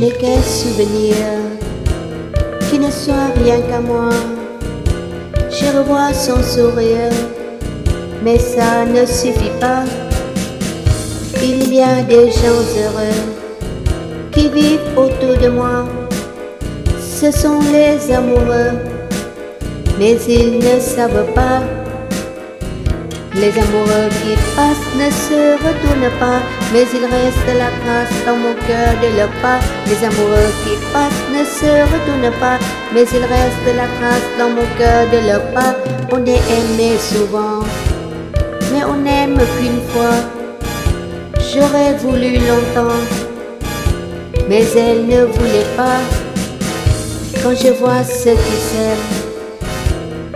n'ai qu'un souvenir qui ne soit rien qu'à moi. Je revois son sourire, mais ça ne suffit pas. Il y a des gens heureux qui vivent autour de moi. Ce sont les amoureux, mais ils ne savent pas. Les amoureux qui passent ne se retournent pas, mais il reste la trace dans mon cœur de leur pas. Les amoureux qui passent ne se retournent pas, mais il reste la trace dans mon cœur de leur pas. On est aimé souvent, mais on n'aime qu'une fois. J'aurais voulu longtemps, mais elle ne voulait pas. Quand je vois ceux qui s'aiment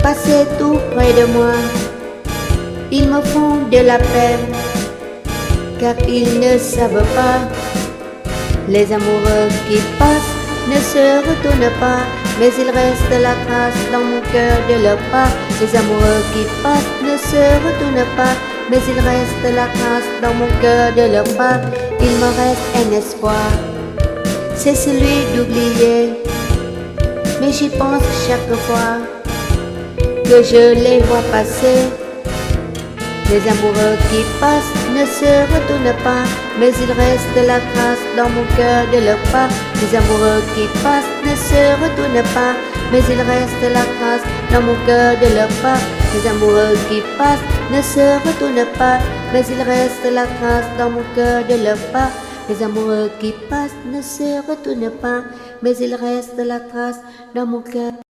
passer tout près de moi, ils me font de la peine, car ils ne savent pas. Les amoureux qui passent ne se retournent pas, mais il reste la trace dans mon cœur de leur pas. Les amoureux qui passent ne se retournent pas, mais il reste la trace dans mon cœur de leur pas. Il me reste un espoir, c'est celui d'oublier, mais j'y pense chaque fois que je les vois passer. Les amoureux qui passent ne se retournent pas, mais il reste la trace dans mon cœur de leur pas. Les amoureux qui passent ne se retournent pas, mais il reste la trace dans mon cœur de leur pas. Les amoureux qui passent ne se retournent pas, mais il reste la trace dans mon cœur de leur pas. Les amoureux qui passent ne se retournent pas, mais il reste la trace dans mon cœur.